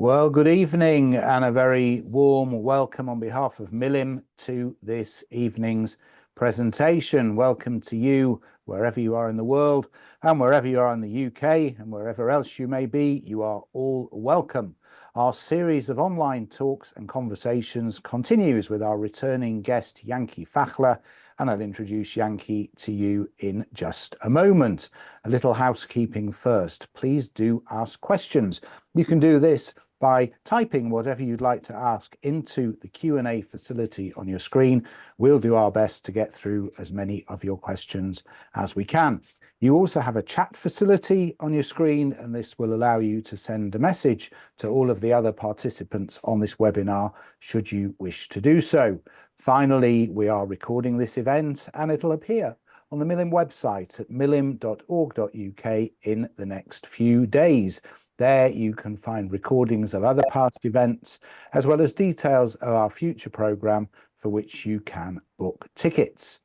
Well, good evening and a very warm welcome on behalf of Milim to this evening's presentation. Welcome to you wherever you are in the world and wherever you are in the UK and wherever else you may be, you are all welcome. Our series of online talks and conversations continues with our returning guest, Yanky Fachler, and I'll introduce Yanky to you in just a moment. A little housekeeping first. Please do ask questions. You can do this by typing whatever you'd like to ask into the Q&A facility on your screen. We'll do our best to get through as many of your questions as we can. You also have a chat facility on your screen, and this will allow you to send a message to all of the other participants on this webinar, should you wish to do so. Finally, we are recording this event, and it'll appear on the Milim website at milim.org.uk in the next few days. There you can find recordings of other past events, as well as details of our future programme for which you can book tickets.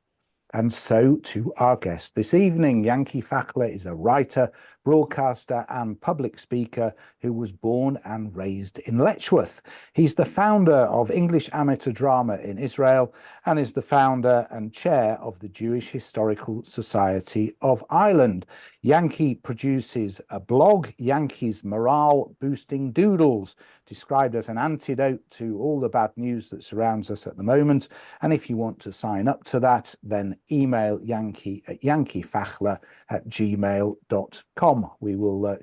And so to our guest this evening. Yanky Fachler is a writer, broadcaster and public speaker who was born and raised in Letchworth. He's the founder of English Amateur Drama in Israel and is the founder and chair of the Jewish Historical Society of Ireland. Yanky produces a blog, Yanky's Morale Boosting Doodles, described as an antidote to all the bad news that surrounds us at the moment. And if you want to sign up to that, then email Yanky at yankyfachler@gmail.com. We will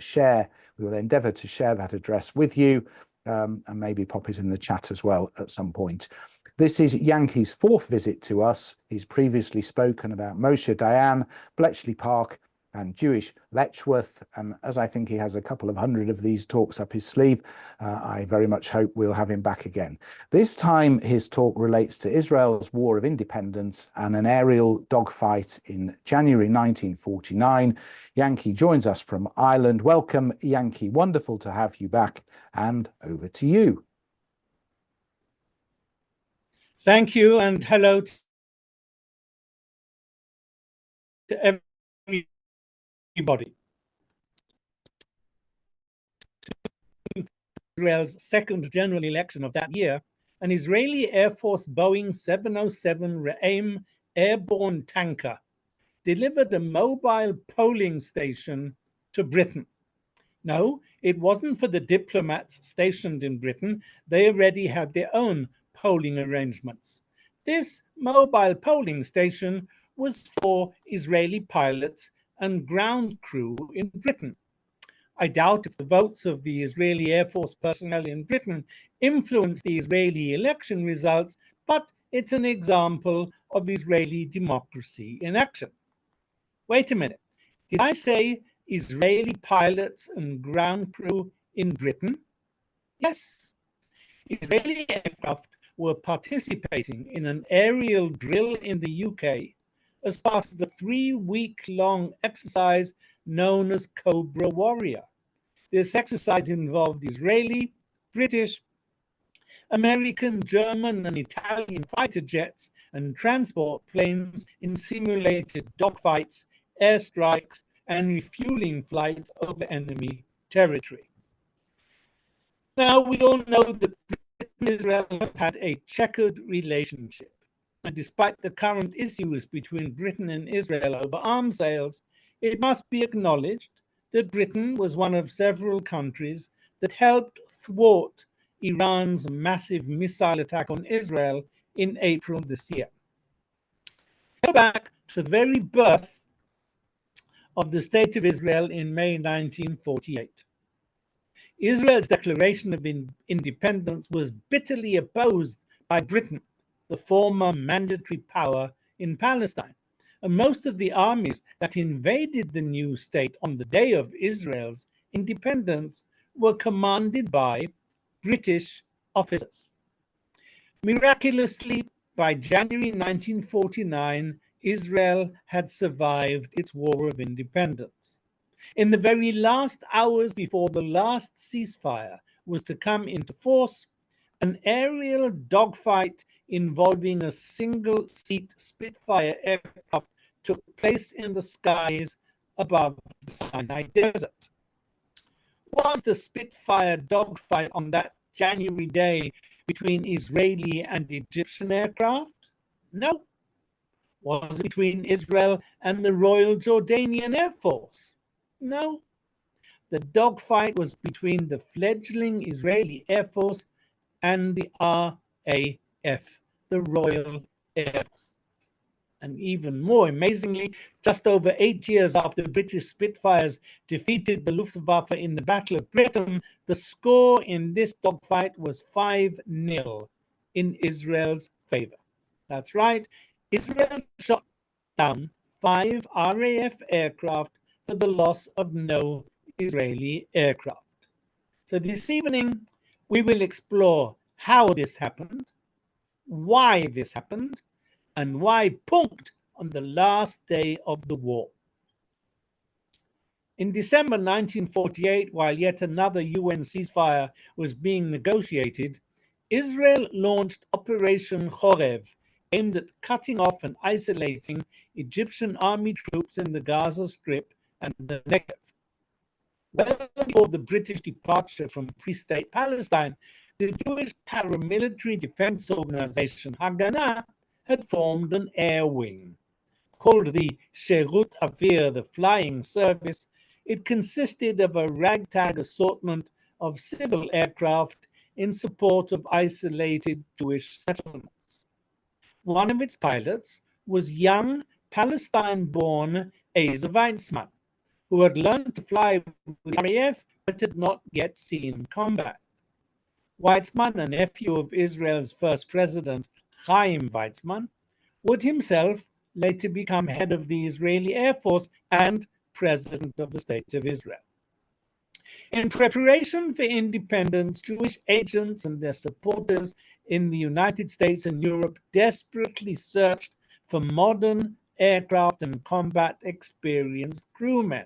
endeavour to share that address with you and maybe pop it in the chat as well at some point. This is Yanky's fourth visit to us. He's previously spoken about Moshe Dayan, Bletchley Park, and Jewish Letchworth, and as I think he has a couple of hundred of these talks up his sleeve, I very much hope we'll have him back again. This time his talk relates to Israel's War of Independence and an aerial dogfight in January 1949. Yanky joins us from Ireland. Welcome, Yanky. Wonderful to have you back, and over to you. Thank you, and hello to everybody. Israel's second general election of that year, an Israeli Air Force Boeing 707 Re'aim airborne tanker delivered a mobile polling station to Britain. No, it wasn't for the diplomats stationed in Britain. They already had their own polling arrangements. This mobile polling station was for Israeli pilots and ground crew in Britain. I doubt if the votes of the Israeli Air Force personnel in Britain influenced the Israeli election results, but it's an example of Israeli democracy in action. Wait a minute, did I say Israeli pilots and ground crew in Britain? Yes. Israeli aircraft were participating in an aerial drill in the UK as part of a 3-week-long exercise known as Cobra Warrior. This exercise involved Israeli, British, American, German, and Italian fighter jets and transport planes in simulated dogfights, airstrikes, and refueling flights over enemy territory. Now, we all know that Britain and Israel have had a checkered relationship. And despite the current issues between Britain and Israel over arms sales, it must be acknowledged that Britain was one of several countries that helped thwart Iran's massive missile attack on Israel in April this year. Go back to the very birth of the State of Israel in May 1948. Israel's declaration of independence was bitterly opposed by Britain, the former mandatory power in Palestine. And most of the armies that invaded the new state on the day of Israel's independence were commanded by British officers. Miraculously, by January 1949, Israel had survived its war of independence. In the very last hours before the last ceasefire was to come into force, an aerial dogfight involving a single-seat Spitfire aircraft took place in the skies above the Sinai Desert. Was the Spitfire dogfight on that January day between Israeli and Egyptian aircraft? No. Was it between Israel and the Royal Jordanian Air Force? No. The dogfight was between the fledgling Israeli Air Force and the RAF, the Royal Air Force. And even more amazingly, just over 8 years after British Spitfires defeated the Luftwaffe in the Battle of Britain, the score in this dogfight was 5-0 in Israel's favor. That's right, Israel shot down 5 RAF aircraft for the loss of no Israeli aircraft. So this evening, we will explore how this happened, why this happened, and why Punkt on the last day of the war. In December 1948, while yet another UN ceasefire was being negotiated, Israel launched Operation Chorev, aimed at cutting off and isolating Egyptian army troops in the Gaza Strip and the Negev. Well before the British departure from pre-state Palestine, the Jewish paramilitary defense organization Haganah had formed an air wing. Called the Sherut Avir, the Flying Service, it consisted of a ragtag assortment of civil aircraft in support of isolated Jewish settlements. One of its pilots was young Palestine-born Asa Weizmann, who had learned to fly with the RAF but had not yet seen combat. Weizmann, a nephew of Israel's first president, Chaim Weizmann, would himself later become head of the Israeli Air Force and president of the State of Israel. In preparation for independence, Jewish agents and their supporters in the United States and Europe desperately searched for modern aircraft and combat experienced crewmen.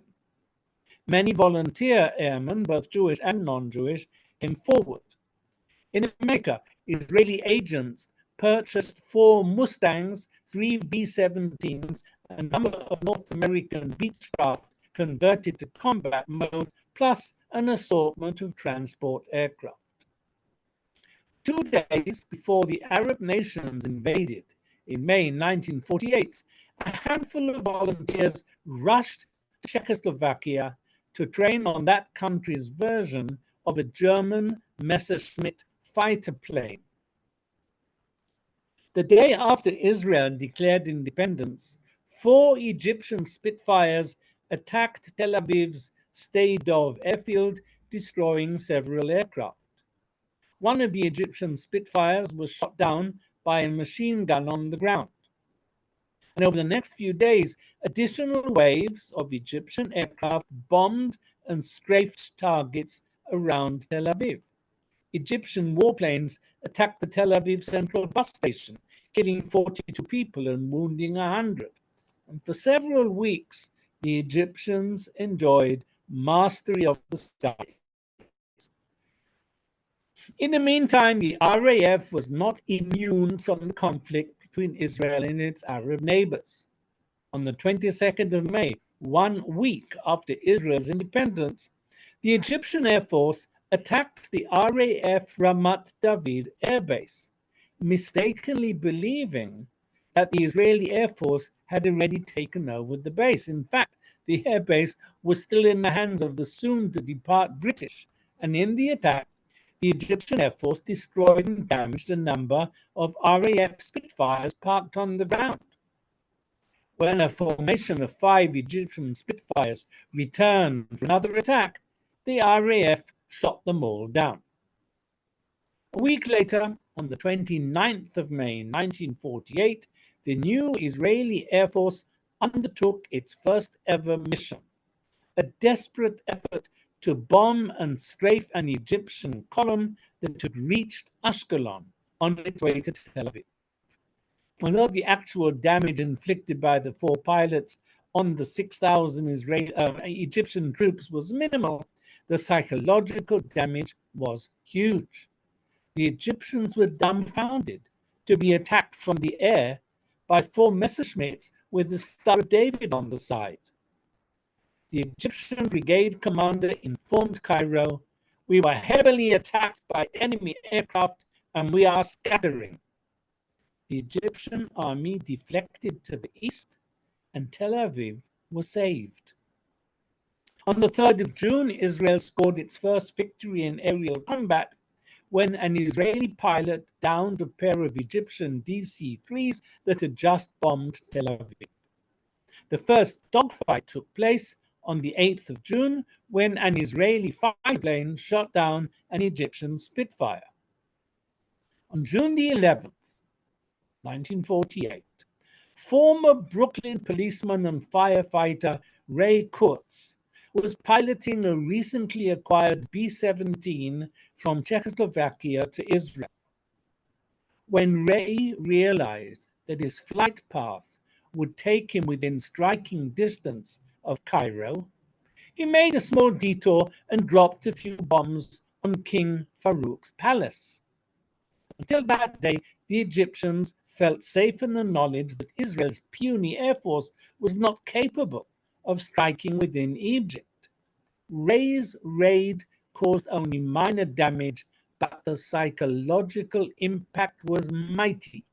Many volunteer airmen, both Jewish and non-Jewish, came forward. In America, Israeli agents purchased 4 Mustangs, 3 B-17s, and a number of North American Beechcraft converted to combat mode, plus an assortment of transport aircraft. 2 days before the Arab nations invaded in May 1948, a handful of volunteers rushed to Czechoslovakia to train on that country's version of a German Messerschmitt fighter plane. The day after Israel declared independence, 4 Egyptian Spitfires attacked Tel Aviv's Sde Dov airfield, destroying several aircraft. One of the Egyptian Spitfires was shot down by a machine gun on the ground. And over the next few days, additional waves of Egyptian aircraft bombed and strafed targets around Tel Aviv. Egyptian warplanes attacked the Tel Aviv Central bus station, killing 42 people and wounding 100. And for several weeks, the Egyptians enjoyed mastery of the skies. In the meantime, the RAF was not immune from the conflict between Israel and its Arab neighbors. On the 22nd of May, 1 week after Israel's independence, the Egyptian Air Force attacked the RAF Ramat David Air Base, mistakenly believing that the Israeli Air Force had already taken over the base. In fact, the air base was still in the hands of the soon-to-depart British, and in the attack, the Egyptian Air Force destroyed and damaged a number of RAF Spitfires parked on the ground. When a formation of 5 Egyptian Spitfires returned for another attack, the RAF shot them all down. A week later, on the 29th of May 1948, the new Israeli Air Force undertook its first ever mission, a desperate effort to bomb and strafe an Egyptian column that had reached Ashkelon on its way to Tel Aviv. Although the actual damage inflicted by the 4 pilots on the 6,000 Egyptian troops was minimal, the psychological damage was huge. The Egyptians were dumbfounded to be attacked from the air by 4 Messerschmitts with the Star of David on the side. the Egyptian brigade commander informed Cairo, "We were heavily attacked by enemy aircraft and we are scattering." The Egyptian army deflected to the east and Tel Aviv was saved. On the 3rd of June, Israel scored its first victory in aerial combat when an Israeli pilot downed a pair of Egyptian DC-3s that had just bombed Tel Aviv. The first dogfight took place on the 8th of June when an Israeli fighter plane shot down an Egyptian Spitfire. On June the 11th, 1948, former Brooklyn policeman and firefighter Ray Kurtz was piloting a recently acquired B-17 from Czechoslovakia to Israel. When Ray realized that his flight path would take him within striking distance of Cairo, he made a small detour and dropped a few bombs on King Farouk's palace. Until that day, the Egyptians felt safe in the knowledge that Israel's puny air force was not capable of striking within Egypt. Ray's raid caused only minor damage, but the psychological impact was mighty.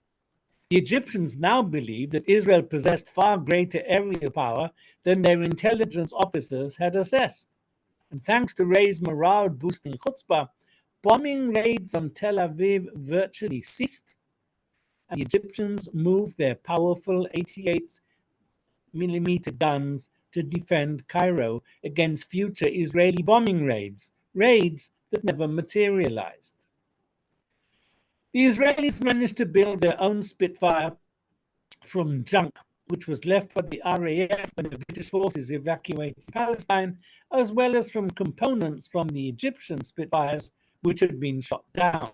The Egyptians now believed that Israel possessed far greater aerial power than their intelligence officers had assessed. And thanks to Ray's morale-boosting chutzpah, bombing raids on Tel Aviv virtually ceased, and the Egyptians moved their powerful 88mm guns to defend Cairo against future Israeli bombing raids that never materialized. The Israelis managed to build their own Spitfire from junk, which was left by the RAF when the British forces evacuated Palestine, as well as from components from the Egyptian Spitfires, which had been shot down.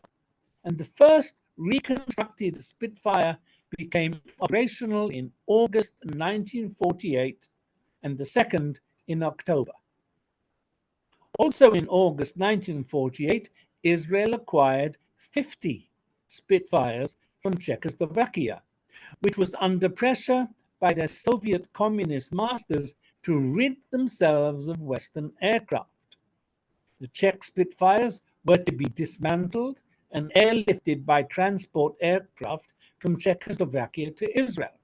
And the first reconstructed Spitfire became operational in August 1948, and the second in October. Also in August 1948, Israel acquired 50 Spitfires from Czechoslovakia, which was under pressure by their Soviet communist masters to rid themselves of Western aircraft. The Czech Spitfires were to be dismantled and airlifted by transport aircraft from Czechoslovakia to Israel.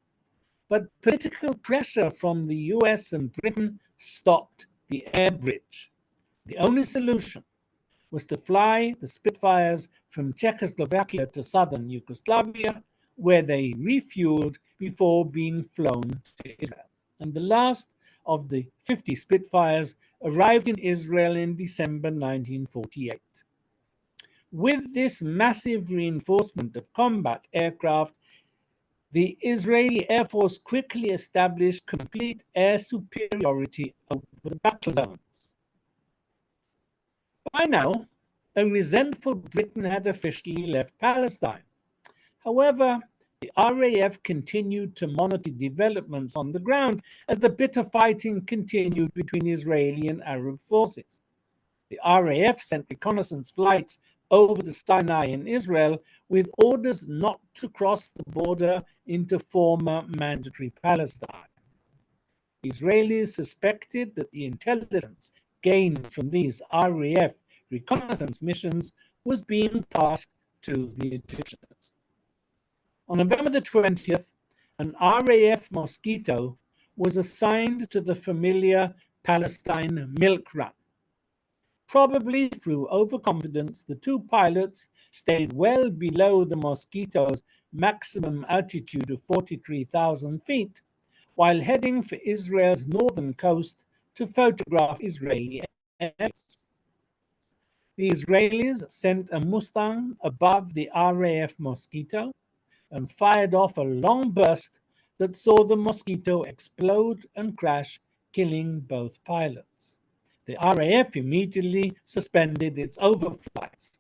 But political pressure from the US and Britain stopped the air bridge. The only solution was to fly the Spitfires from Czechoslovakia to southern Yugoslavia, where they refueled before being flown to Israel. And the last of the 50 Spitfires arrived in Israel in December 1948. With this massive reinforcement of combat aircraft, the Israeli Air Force quickly established complete air superiority over the battle zones. By now, a resentful Britain had officially left Palestine. However, the RAF continued to monitor developments on the ground as the bitter fighting continued between Israeli and Arab forces. The RAF sent reconnaissance flights over the Sinai in Israel with orders not to cross the border into former mandatory Palestine. The Israelis suspected that the intelligence gained from these RAF reconnaissance missions was being passed to the Egyptians. On November the 20th, an RAF Mosquito was assigned to the familiar Palestine milk run. Probably through overconfidence, the two pilots stayed well below the Mosquito's maximum altitude of 43,000 feet, while heading for Israel's northern coast to photograph Israeli aircraft. The Israelis sent a Mustang above the RAF Mosquito and fired off a long burst that saw the Mosquito explode and crash, killing both pilots. The RAF immediately suspended its overflights.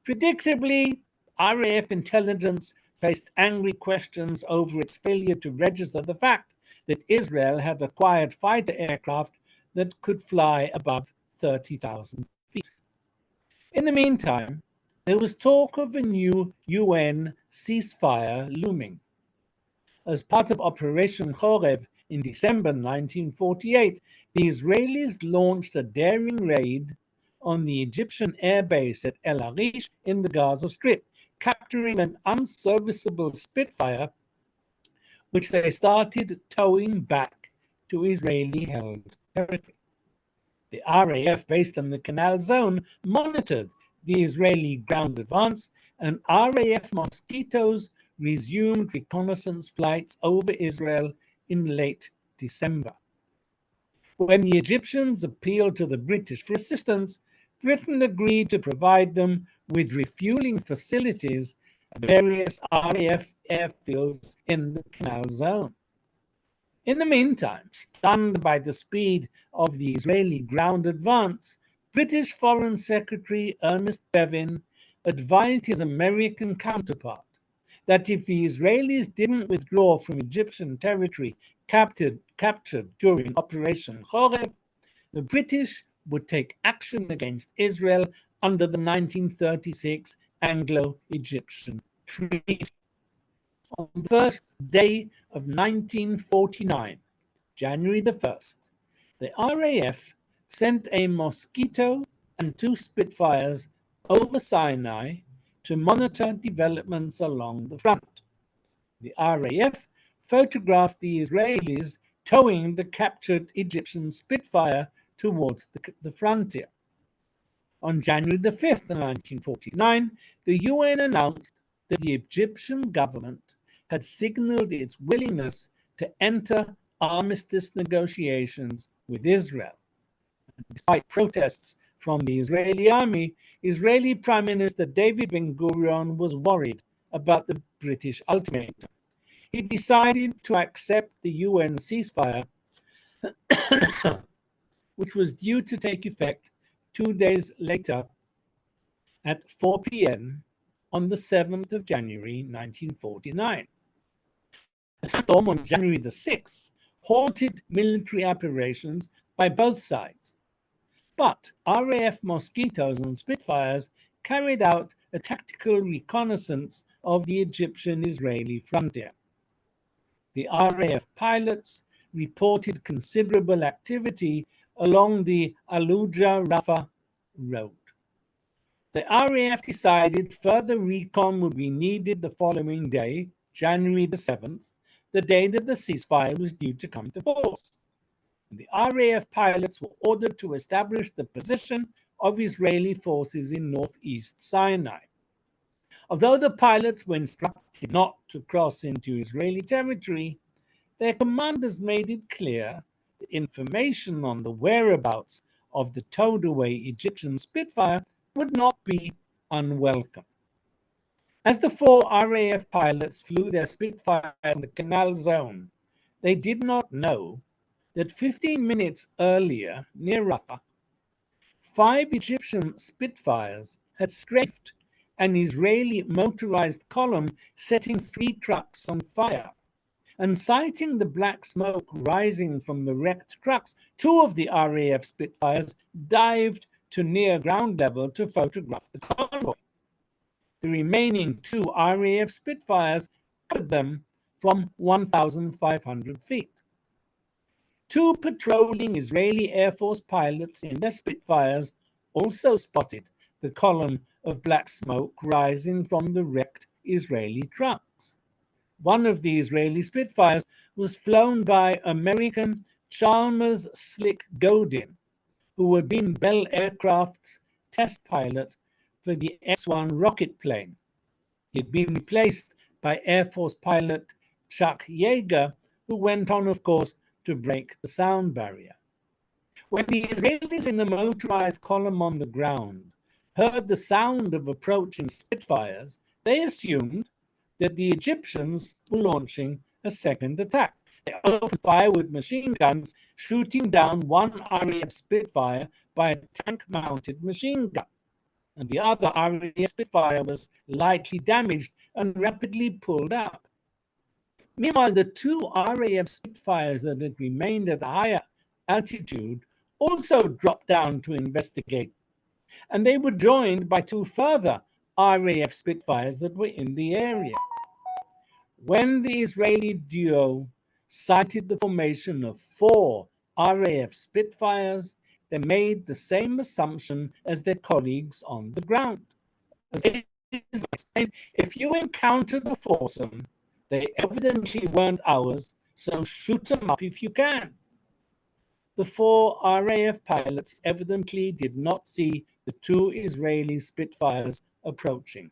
Predictably, RAF intelligence faced angry questions over its failure to register the fact that Israel had acquired fighter aircraft that could fly above 30,000 feet. In the meantime, there was talk of a new UN ceasefire looming. As part of Operation Chorev In December 1948, the Israelis launched a daring raid on the Egyptian airbase at El Arish in the Gaza Strip, capturing an unserviceable Spitfire, which they started towing back to Israeli-held territory. The RAF, based on the Canal Zone, monitored the Israeli ground advance, and RAF Mosquitoes resumed reconnaissance flights over Israel in late December. When the Egyptians appealed to the British for assistance, Britain agreed to provide them with refueling facilities at various RAF airfields in the Canal Zone. In the meantime, stunned by the speed of the Israeli ground advance, British Foreign Secretary Ernest Bevin advised his American counterpart that if the Israelis didn't withdraw from Egyptian territory captured during Operation Choref, the British would take action against Israel under the 1936 Anglo-Egyptian Treaty. On the first day of 1949, January the 1st, the RAF sent a Mosquito and 2 Spitfires over Sinai to monitor developments along the front. The RAF photographed the Israelis towing the captured Egyptian Spitfire towards the frontier. On January the 5th, 1949, the UN announced that the Egyptian government had signaled its willingness to enter armistice negotiations with Israel. Despite protests from the Israeli army, Israeli Prime Minister David Ben-Gurion was worried about the British ultimatum. He decided to accept the UN ceasefire, which was due to take effect 2 days later at 4 p.m. on the 7th of January 1949. A storm on January the 6th halted military operations by both sides. But RAF Mosquitoes and Spitfires carried out a tactical reconnaissance of the Egyptian-Israeli frontier. The RAF pilots reported considerable activity along the Aluja-Rafah road. The RAF decided further recon would be needed the following day, January the 7th, the day that the ceasefire was due to come into force. The RAF pilots were ordered to establish the position of Israeli forces in northeast Sinai. Although the pilots were instructed not to cross into Israeli territory, their commanders made it clear that information on the whereabouts of the towed-away Egyptian Spitfire would not be unwelcome. As the 4 RAF pilots flew their Spitfire in the Canal Zone, they did not know that 15 minutes earlier, near Rafah, 5 Egyptian Spitfires had strafed an Israeli motorized column, setting 3 trucks on fire. And citing the black smoke rising from the wrecked trucks, 2 of the RAF Spitfires dived to near ground level to photograph the convoy. The remaining 2 RAF Spitfires covered them from 1,500 feet. 2 patrolling Israeli Air Force pilots in their Spitfires also spotted the column of black smoke rising from the wrecked Israeli trucks. One of the Israeli Spitfires was flown by American Chalmers Slick Godin, who had been Bell Aircraft's test pilot for the X-1 rocket plane. He had been replaced by Air Force pilot Chuck Yeager, who went on, of course, to break the sound barrier. When the Israelis in the motorized column on the ground heard the sound of approaching Spitfires, they assumed that the Egyptians were launching a second attack. They opened fire with machine guns, shooting down 1 RAF Spitfire by a tank-mounted machine gun. And the other RAF Spitfire was lightly damaged and rapidly pulled up. Meanwhile, the 2 RAF Spitfires that had remained at a higher altitude also dropped down to investigate, and they were joined by 2 further RAF Spitfires that were in the area. When the Israeli duo cited the formation of 4 RAF Spitfires, they made the same assumption as their colleagues on the ground. As if you encountered a foursome, they evidently weren't ours, so shoot them up if you can. The 4 RAF pilots evidently did not see the 2 Israeli Spitfires approaching.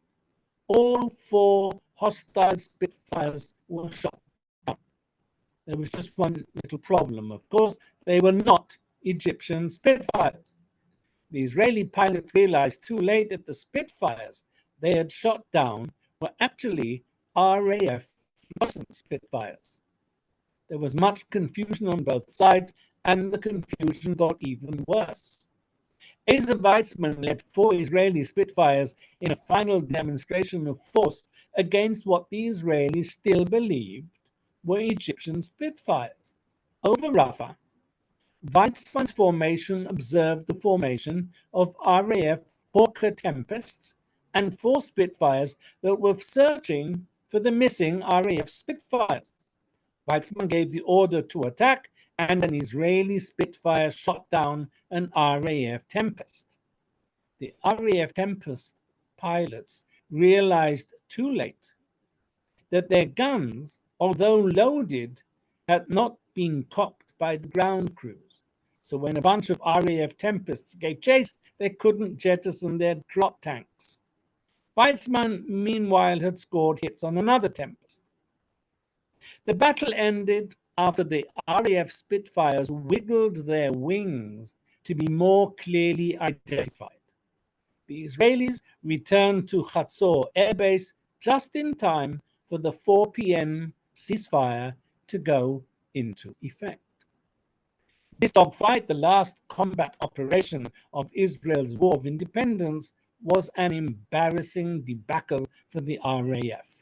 All 4 hostile Spitfires were shot down. There was just one little problem, of course. They were not Egyptian Spitfires. The Israeli pilots realized too late that the Spitfires they had shot down were actually RAF Spitfires. There was much confusion on both sides, and the confusion got even worse. Asa Weizmann led 4 Israeli Spitfires in a final demonstration of force against what the Israelis still believed were Egyptian Spitfires. Over Rafah, Weizmann's formation observed the formation of RAF Hawker Tempests and 4 Spitfires that were searching for the missing RAF Spitfires. Weizmann gave the order to attack, and an Israeli Spitfire shot down an RAF Tempest. The RAF Tempest pilots realized too late that their guns, although loaded, had not been cocked by the ground crews. So when a bunch of RAF Tempests gave chase, they couldn't jettison their drop tanks. Weizmann, meanwhile, had scored hits on another Tempest. The battle ended after the RAF Spitfires wiggled their wings to be more clearly identified. The Israelis returned to Chatzor Air Base just in time for the 4 p.m. ceasefire to go into effect. This dogfight, the last combat operation of Israel's War of Independence, was an embarrassing debacle for the RAF.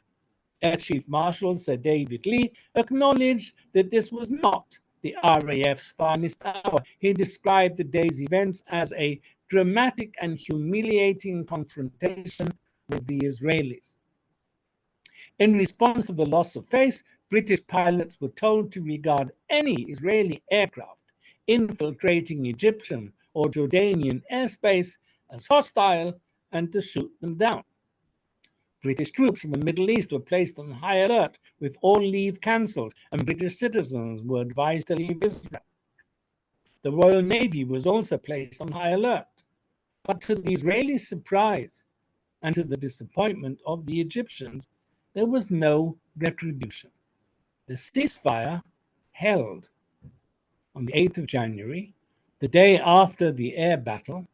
Air Chief Marshal Sir David Lee acknowledged that this was not the RAF's finest hour. He described the day's events as a dramatic and humiliating confrontation with the Israelis. In response to the loss of face, British pilots were told to regard any Israeli aircraft infiltrating Egyptian or Jordanian airspace as hostile and to shoot them down. British troops in the Middle East were placed on high alert with all leave cancelled, and British citizens were advised to leave Israel. The Royal Navy was also placed on high alert. But to the Israeli surprise and to the disappointment of the Egyptians, there was no retribution. The ceasefire held on the 8th of January, the day after the air battle.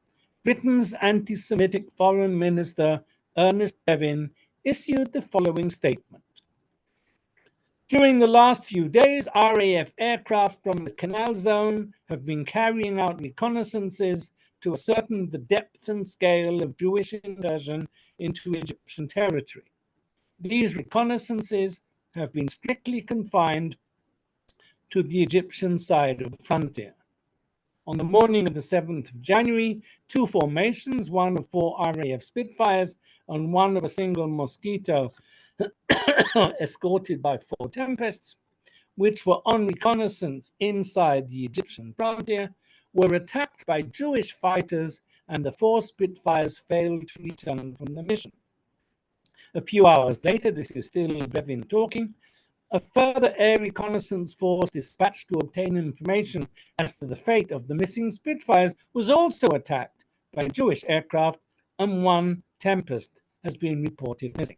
Britain's anti-Semitic Foreign Minister Ernest Bevin issued the following statement. During the last few days, RAF aircraft from the Canal Zone have been carrying out reconnaissances to ascertain the depth and scale of Jewish incursion into Egyptian territory. These reconnaissances have been strictly confined to the Egyptian side of the frontier. On the morning of the 7th of January, 2 formations, one of 4 RAF Spitfires and one of a single Mosquito, escorted by 4 Tempests, which were on reconnaissance inside the Egyptian frontier, were attacked by Jewish fighters, and the 4 Spitfires failed to return from the mission. A few hours later, this is still Bevin talking, a further air reconnaissance force dispatched to obtain information as to the fate of the missing Spitfires was also attacked by Jewish aircraft, and 1 Tempest has been reported missing.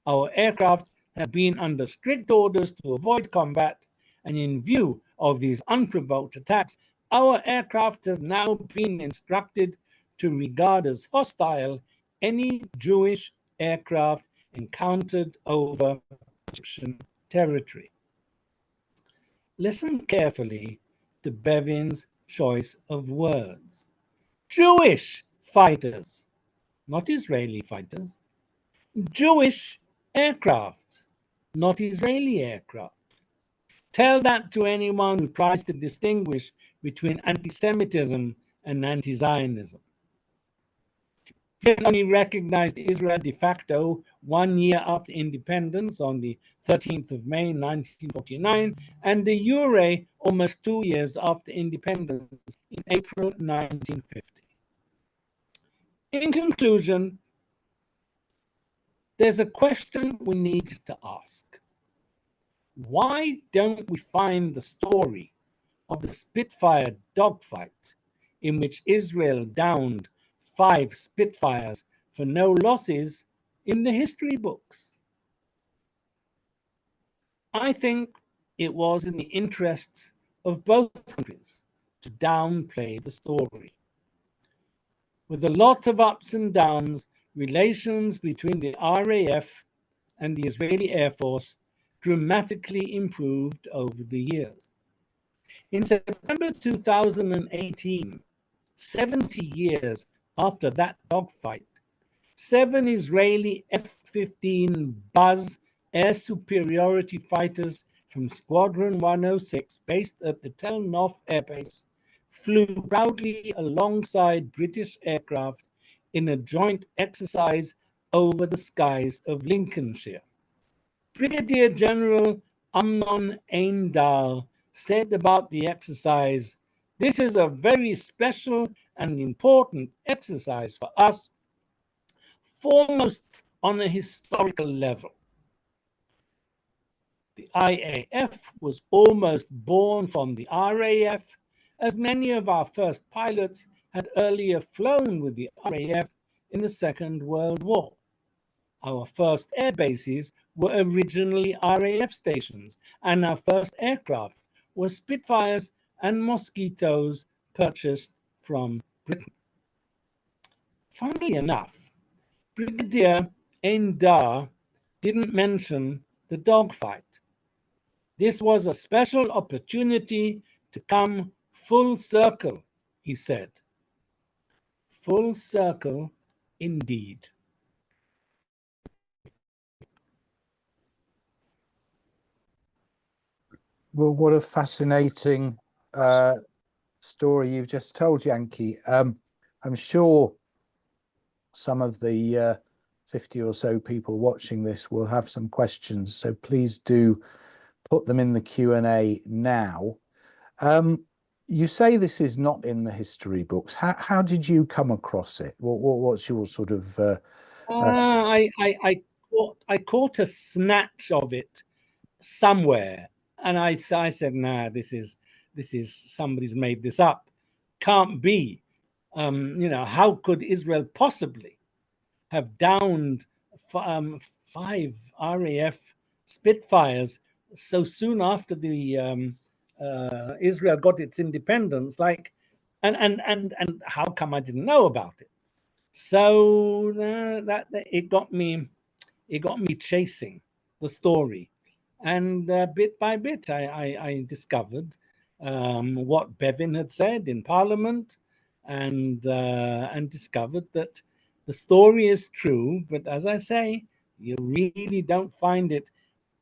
Our aircraft have been under strict orders to avoid combat, and in view of these unprovoked attacks, our aircraft have now been instructed to regard as hostile any Jewish aircraft encountered over Egyptian territory. Listen carefully to Bevin's choice of words. Jewish fighters, not Israeli fighters. Jewish aircraft, not Israeli aircraft. Tell that to anyone who tries to distinguish between anti-Semitism and anti-Zionism. Britain only recognized Israel de facto 1 year after independence on the 13th of May 1949, and de jure almost 2 years after independence in April 1950. In conclusion, there's a question we need to ask. Why don't we find the story of the Spitfire dogfight in which Israel downed 5 Spitfires for no losses in the history books? I think it was in the interests of both countries to downplay the story. With a lot of ups and downs, relations between the RAF and the Israeli Air Force dramatically improved over the years. In September 2018, 70 years after that dogfight, 7 Israeli F-15 Buzz air superiority fighters from Squadron 106, based at the Tel Nof Air Base, flew proudly alongside British aircraft in a joint exercise over the skies of Lincolnshire. Brigadier General Amnon Eindar said about the exercise, "This is a very special and important exercise for us, foremost on a historical level. The IAF was almost born from the RAF, as many of our first pilots had earlier flown with the RAF in the Second World War. Our first air bases were originally RAF stations, and our first aircraft were Spitfires and Mosquitoes purchased from Britain." Funnily enough, Brigadier Eindar didn't mention the dogfight. "This was a special opportunity to come full circle," he said. Full circle indeed. Well, what a fascinating story you've just told, Yankee. I'm sure some of the 50 or so people watching this will have some questions, so please do put them in the Q&A now. You say this is not in the history books. How did you come across it? What's your sort of... I caught a snatch of it somewhere, and I said, "Nah, this is somebody's made this up. Can't be. How could Israel possibly have downed 5 RAF Spitfires so soon after the Israel got its independence? And how come I didn't know about it?" So that it got me chasing the story, and bit by bit I discovered what Bevin had said in Parliament, and discovered that the story is true. But as I say, you really don't find it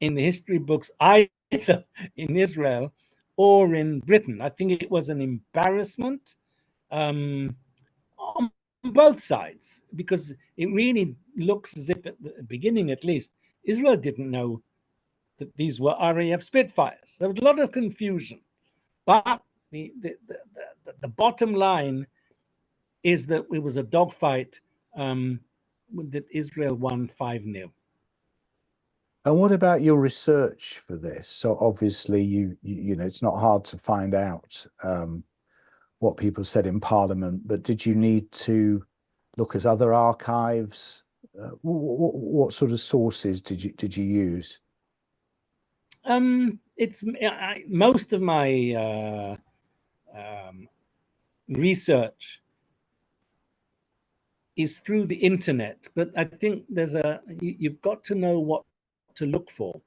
in the history books either in Israel or in Britain. I think it was an embarrassment on both sides, because it really looks as if, at the beginning at least, Israel didn't know that these were RAF Spitfires. There was a lot of confusion, but the bottom line is that it was a dogfight that Israel won 5-0. And what about your research for this? So obviously you know it's not hard to find out what people said in Parliament, but did you need to look at other archives? What sort of sources did you use? It's most of my research is through the internet, but I think you've got to know what to look for.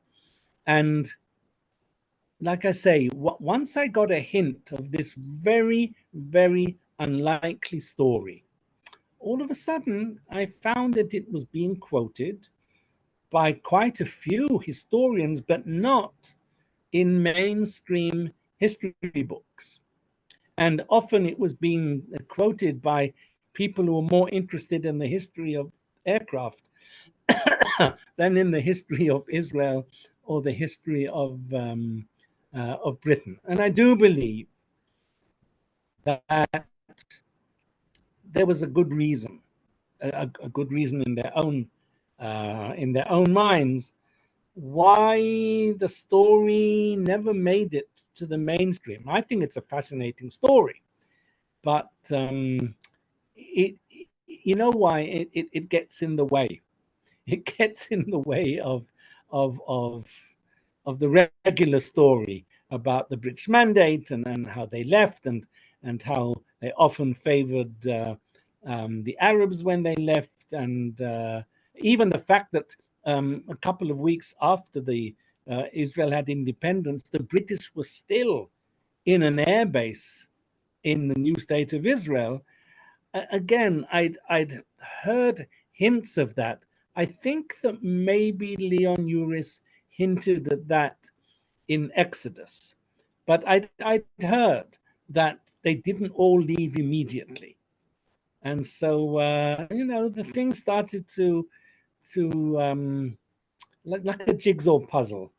And like I say, once I got a hint of this very, very unlikely story, all of a sudden I found that it was being quoted by quite a few historians, but not in mainstream history books. And often it was being quoted by people who are more interested in the history of aircraft than in the history of Israel or the history of Britain. And I do believe that there was a good reason, a good reason in their own minds, why the story never made it to the mainstream. I think it's a fascinating story, but you know why it gets in the way. It gets in the way of the regular story about the British mandate and how they left and how they often favored the Arabs when they left, and even the fact that a couple of weeks after the Israel had independence, the British were still in an airbase in the new state of Israel. Again, I'd heard hints of that. I think that maybe Leon Uris hinted at that in Exodus, but I'd heard that they didn't all leave immediately, and so the thing started to like a jigsaw puzzle,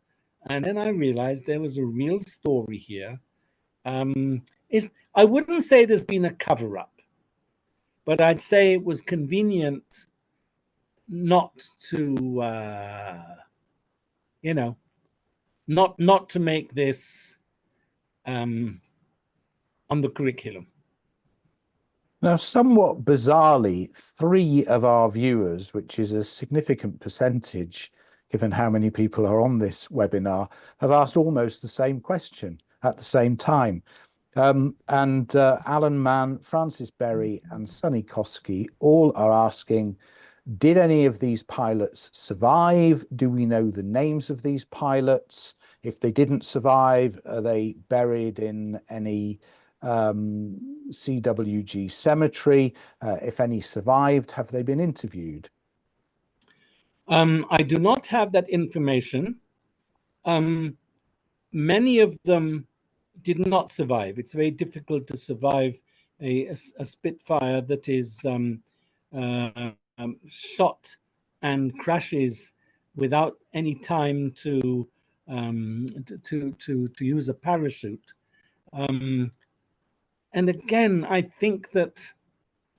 and then I realized there was a real story here. I wouldn't say there's been a cover-up, but I'd say it was convenient not to, not to make this on the curriculum. Now, somewhat bizarrely, 3 of our viewers, which is a significant percentage, given how many people are on this webinar, have asked almost the same question at the same time. Alan Mann, Francis Berry, and Sonny Koski all are asking, did any of these pilots survive? Do we know the names of these pilots? If they didn't survive, are they buried in any CWG cemetery? If any survived, have they been interviewed? I do not have that information. Many of them did not survive. It's very difficult to survive a Spitfire that is shot and crashes without any time to use a parachute. And again, I think that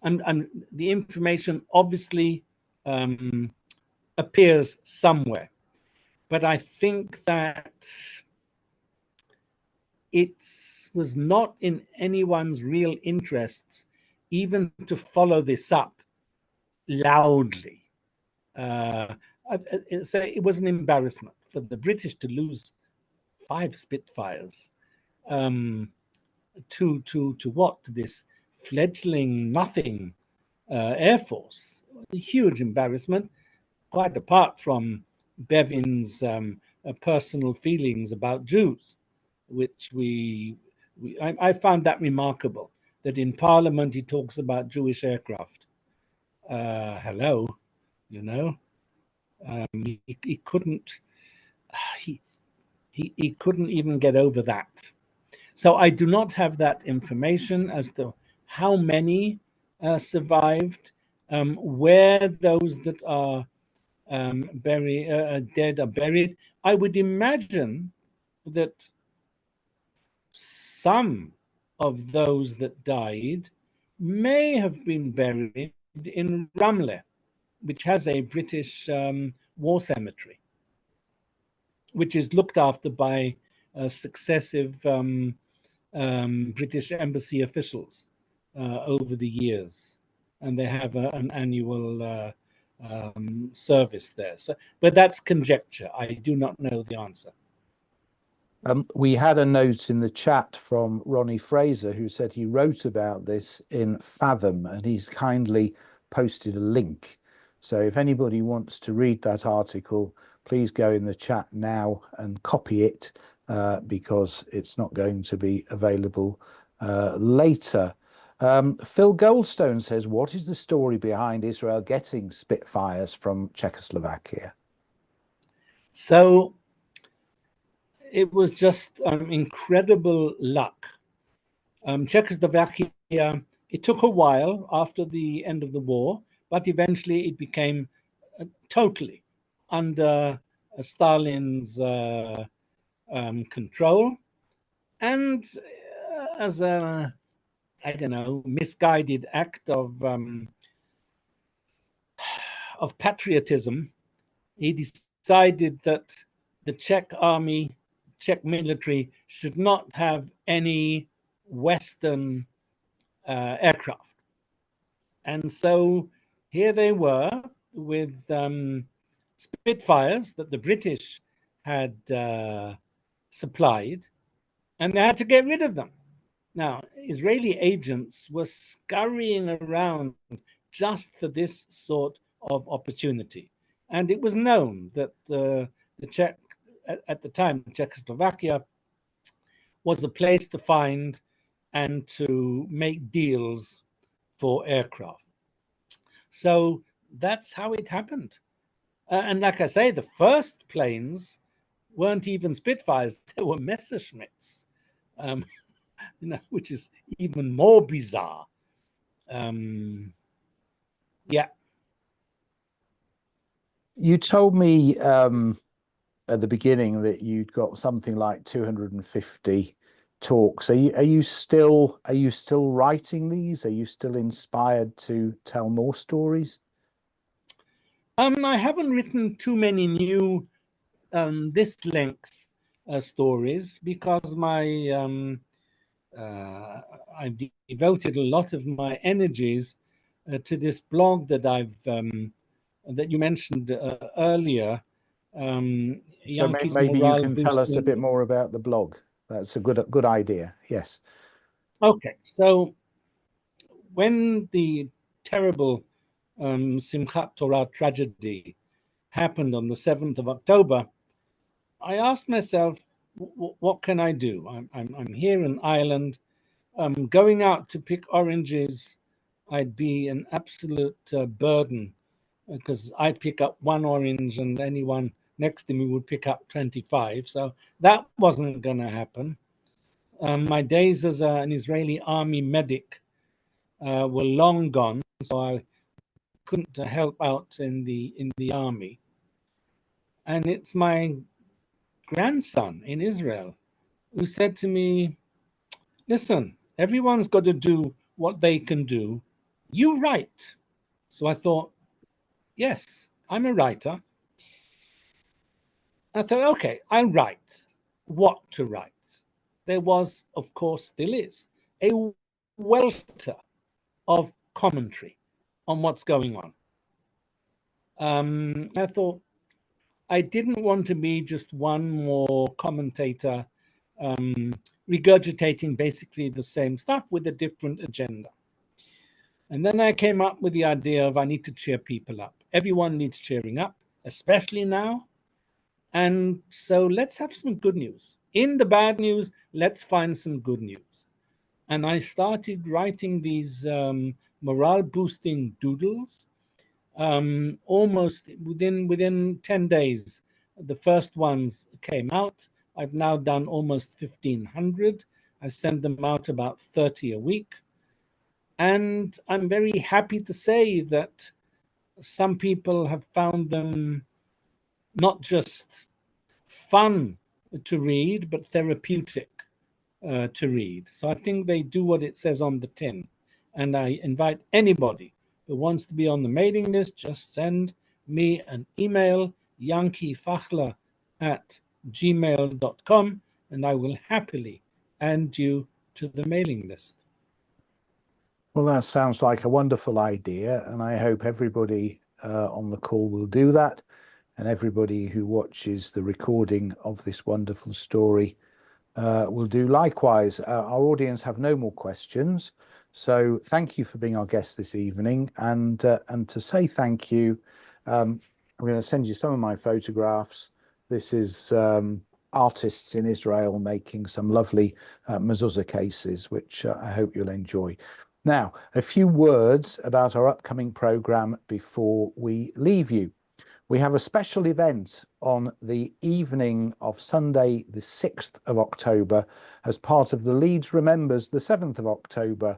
the information obviously appears somewhere, but I think that it was not in anyone's real interests even to follow this up loudly. So it was an embarrassment for the British to lose 5 Spitfires to what? To this fledgling nothing Air Force. A huge embarrassment, quite apart from Bevin's personal feelings about Jews, which I found that remarkable, that in Parliament he talks about Jewish aircraft. Hello, he couldn't he couldn't even get over that. So I do not have that information as to how many survived, where those that are dead are buried. I would imagine that some of those that died may have been buried in Ramleh, which has a British war cemetery, which is looked after by successive British embassy officials over the years, and they have an annual service there. So, but that's conjecture. I do not know the answer. We had a note in the chat from Ronnie Fraser, who said he wrote about this in Fathom, and he's kindly posted a link. So if anybody wants to read that article, please go in the chat now and copy it, because it's not going to be available later. Phil Goldstone says, what is the story behind Israel getting Spitfires from Czechoslovakia? So it was just incredible luck. Czechoslovakia It took a while after the end of the war, but eventually it became totally under Stalin's control. And as a, I don't know, misguided act of patriotism, he decided that the Czech army, Czech military, should not have any Western aircraft. And so here they were with Spitfires that the British had supplied, and they had to get rid of them. Now, Israeli agents were scurrying around just for this sort of opportunity. And it was known that the Czech, at the time, Czechoslovakia was a place to find and to make deals for aircraft. So that's how it happened. And like I say, the first planes weren't even Spitfires, they were Messerschmitts, which is even more bizarre. Yeah. You told me at the beginning that you'd got something like 250 talks. Are you still writing these? Are you still inspired to tell more stories? I haven't written too many new this length stories because I've devoted a lot of my energies to this blog that that you mentioned earlier. So maybe you can tell us a bit more about the blog. That's a good idea. Yes. Okay. So when the terrible Simchat Torah tragedy happened on the 7th of October, I asked myself, what can I do? I'm here in Ireland. Going out to pick oranges, I'd be an absolute burden because I'd pick up one orange and anyone next to me would pick up 25. So that wasn't going to happen. My days as an Israeli army medic were long gone, so I couldn't help out in the army. And it's my grandson in Israel who said to me, listen, everyone's got to do what they can do. You write. So I thought, yes, I'm a writer. I thought, okay, I'll write. What to write? There was, of course, still is, a welter of commentary on what's going on. I thought I didn't want to be just one more commentator regurgitating basically the same stuff with a different agenda. And then I came up with the idea of I need to cheer people up. Everyone needs cheering up, especially now. And so let's have some good news. In the bad news, let's find some good news. And I started writing these morale-boosting doodles. Almost within 10 days, the first ones came out. I've now done almost 1,500. I send them out about 30 a week. And I'm very happy to say that some people have found them not just fun to read, but therapeutic to read. So I think they do what it says on the tin. And I invite anybody who wants to be on the mailing list, just send me an email, yankyfachler@gmail.com, and I will happily add you to the mailing list. Well, that sounds like a wonderful idea, and I hope everybody on the call will do that, and everybody who watches the recording of this wonderful story will do likewise. Our audience have no more questions, so thank you for being our guest this evening. And to say thank you, I'm going to send you some of my photographs. This is artists in Israel making some lovely mezuzah cases, which I hope you'll enjoy. Now, a few words about our upcoming program before we leave you. We have a special event on the evening of Sunday, the 6th of October, as part of the Leeds Remembers the 7th of October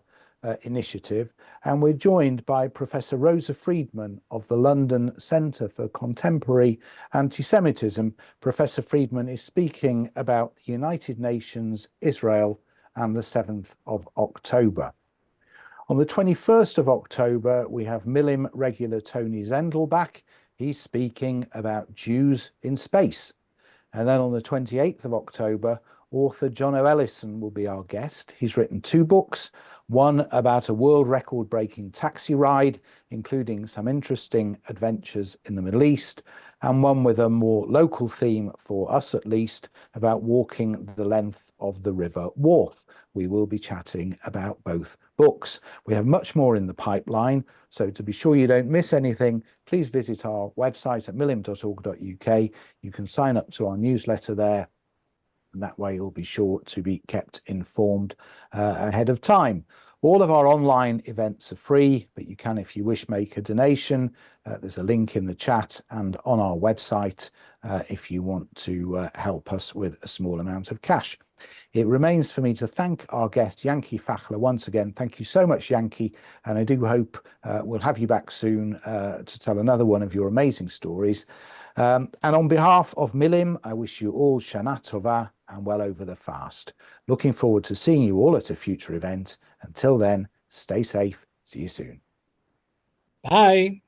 initiative, and we're joined by Professor Rosa Friedman of the London Centre for Contemporary Anti-Semitism. Professor Friedman is speaking about the United Nations, Israel, and the 7th of October. On the 21st of October, we have Milim regular Tony Zendel back. He's speaking about Jews in space. And then on the 28th of October, author John O. Ellison will be our guest. He's written 2 books, one about a world record-breaking taxi ride, including some interesting adventures in the Middle East, and one with a more local theme, for us at least, about walking the length of the River Wharfe. We will be chatting about both books. We have much more in the pipeline, so to be sure you don't miss anything, please visit our website at milim.org.uk. You can sign up to our newsletter there, and that way you'll be sure to be kept informed ahead of time. All of our online events are free, but you can, if you wish, make a donation. There's a link in the chat and on our website if you want to help us with a small amount of cash. It remains for me to thank our guest, Yanky Fachler, once again. Thank you so much, Yanky, and I do hope we'll have you back soon to tell another one of your amazing stories. And on behalf of Milim, I wish you all Shana Tova and well over the fast. Looking forward to seeing you all at a future event. Until then, stay safe. See you soon. Bye.